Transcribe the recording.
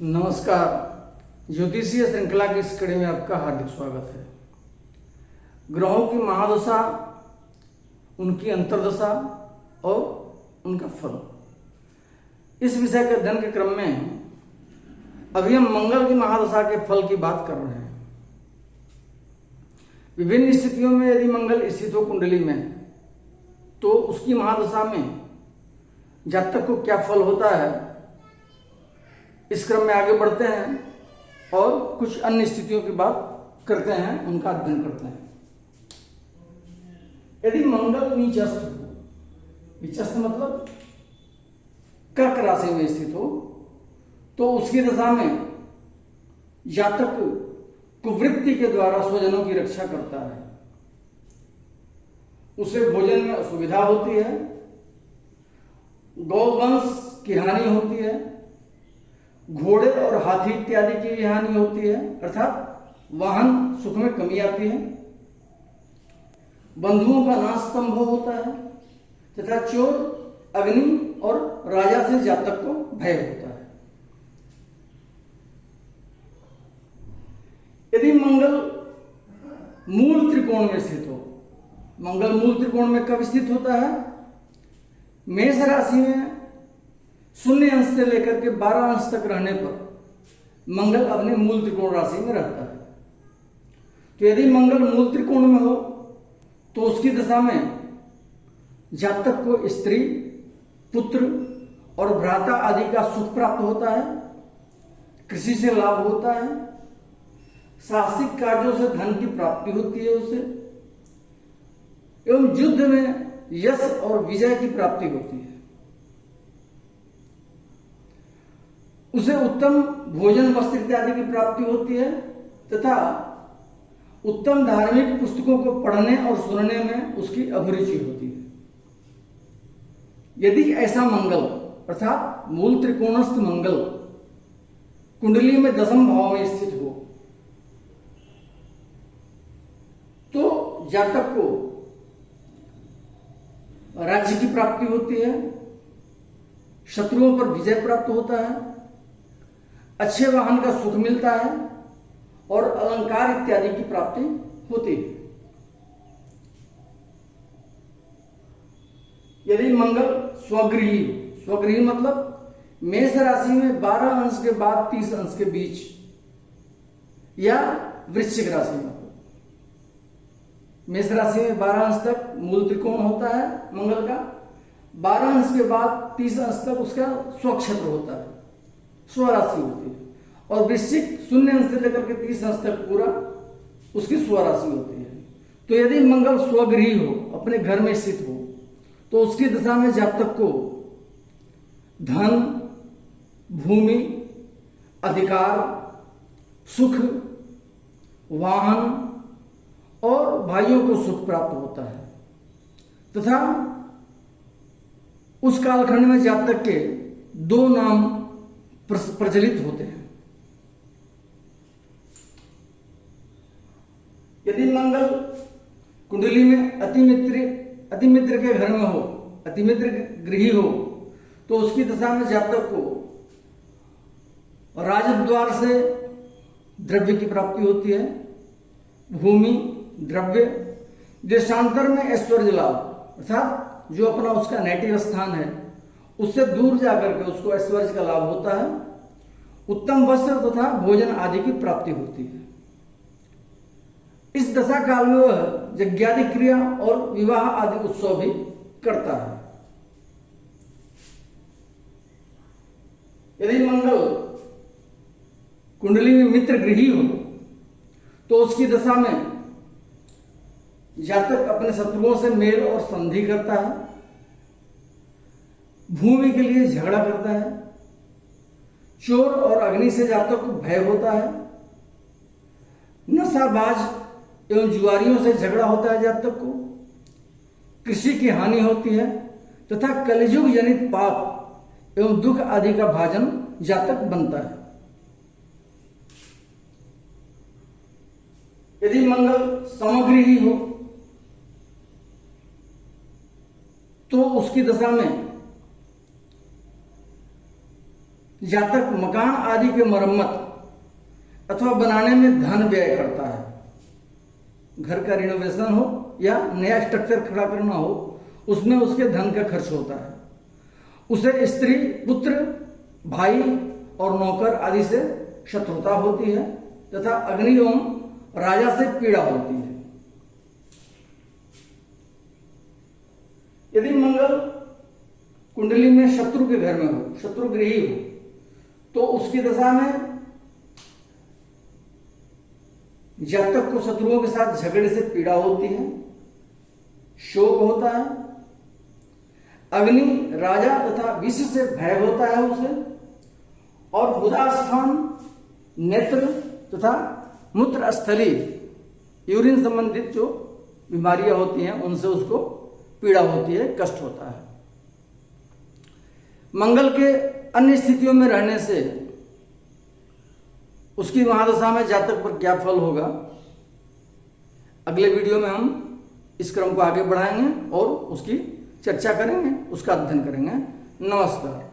नमस्कार। ज्योतिषीय श्रृंखला की इस कड़ी में आपका हार्दिक स्वागत है। ग्रहों की महादशा, उनकी अंतर्दशा और उनका फल, इस विषय के अध्ययन के क्रम में अभी हम मंगल की महादशा के फल की बात कर रहे हैं। विभिन्न स्थितियों में यदि मंगल स्थित हो कुंडली में, तो उसकी महादशा में जातक को क्या फल होता है, इस क्रम में आगे बढ़ते हैं और कुछ अन्य स्थितियों की बात करते हैं, उनका अध्ययन करते हैं। यदि मंगल नीचस्थ हो, नीचस्थ मतलब कर्क राशि में स्थित हो, तो उसकी दशा में जातक कुवृत्ति के द्वारा स्वजनों की रक्षा करता है। उसे भोजन में असुविधा होती है, गौवंश की हानि होती है, घोड़े और हाथी इत्यादि की भी हानि होती है, अर्थात वाहन सुख में कमी आती है, बंधुओं का नाश संभव होता है तथा चोर, अग्नि और राजा से जातक को भय होता है। यदि मंगल मूल त्रिकोण में स्थित हो, मंगल मूल त्रिकोण में कब स्थित होता है? मेष राशि में 0 अंश से लेकर के 12 अंश तक रहने पर मंगल अपने मूल त्रिकोण राशि में रहता है। तो यदि मंगल मूल त्रिकोण में हो, तो उसकी दशा में जातक को स्त्री, पुत्र और भ्राता आदि का सुख प्राप्त होता है, कृषि से लाभ होता है, साहसिक कार्यों से धन की प्राप्ति होती है उसे, एवं युद्ध में यश और विजय की प्राप्ति होती है। उसे उत्तम भोजन, वस्त्र इत्यादि की प्राप्ति होती है तथा उत्तम धार्मिक पुस्तकों को पढ़ने और सुनने में उसकी अभिरुचि होती है। यदि ऐसा मंगल अर्थात मूल त्रिकोणस्थ मंगल कुंडली में दशम भाव में स्थित हो, तो जातक को राज्य की प्राप्ति होती है, शत्रुओं पर विजय प्राप्त होता है, अच्छे वाहन का सुख मिलता है और अलंकार इत्यादि की प्राप्ति होती है। यदि मंगल स्वगृही, स्वगृही मतलब मेष राशि में 12 अंश के बाद 30 अंश के बीच, या वृश्चिक राशि में, मेष राशि में 12 अंश तक मूल त्रिकोण होता है मंगल का, 12 अंश के बाद 30 अंश तक उसका स्वक्षेत्र होता है, स्वराशि होती है, और वृश्चिक 0 अंश से लेकर के 30 अंश तक पूरा उसकी स्वराशि होती है। तो यदि मंगल स्वगृही हो, अपने घर में स्थित हो, तो उसकी दशा में जातक को धन, भूमि, अधिकार, सुख, वाहन और भाइयों को सुख प्राप्त होता है तथा उस कालखंड में जातक के 2 नाम प्रचलित होते हैं। यदि मंगल कुंडली में अतिमित्र के घर में हो, अतिमित्र गृही हो, तो उसकी दशा में जातक को राजद्वार से द्रव्य की प्राप्ति होती है, भूमि, द्रव्य, देशांतर में ऐश्वर्य लाभ, अर्थात जो अपना उसका नेटिव स्थान है उससे दूर जाकर के उसको ऐश्वर्य का लाभ होता है, उत्तम वस्त्र तथा भोजन आदि की प्राप्ति होती है। इस दशा काल में वह यज्ञादि क्रिया और विवाह आदि उत्सव भी करता है। यदि मंगल कुंडली में मित्र गृही हो, तो उसकी दशा में जातक अपने शत्रुओं से मेल और संधि करता है, भूमि के लिए झगड़ा करता है, चोर और अग्नि से जातक को भय होता है, नशाबाज एवं जुआरियों से झगड़ा होता है जातक को, कृषि की हानि होती है तथा कलयुग जनित पाप एवं दुख आदि का भाजन जातक बनता है। यदि मंगल समगृही हो, तो उसकी दशा में जातक मकान आदि के मरम्मत अथवा बनाने में धन व्यय करता है, घर का रिनोवेशन हो या नया स्ट्रक्चर खड़ा करना हो, उसमें उसके धन का खर्च होता है। उसे स्त्री, पुत्र, भाई और नौकर आदि से शत्रुता होती है तथा अग्नि एवं राजा से पीड़ा होती है। यदि मंगल कुंडली में शत्रु के घर में हो, शत्रु गृही हो, तो उसकी दशा में जातक को शत्रुओं के साथ झगड़े से पीड़ा होती है, शोक होता है, अग्नि, राजा तथा विष से भय होता है उसे, और बुधास्थान, नेत्र तथा मूत्र स्थली, यूरिन संबंधित जो बीमारियां होती हैं उनसे उसको पीड़ा होती है, कष्ट होता है। मंगल के अन्य स्थितियों में रहने से उसकी महादशा में जातक पर क्या फल होगा, अगले वीडियो में हम इस क्रम को आगे बढ़ाएंगे और उसकी चर्चा करेंगे, उसका अध्ययन करेंगे। नमस्कार।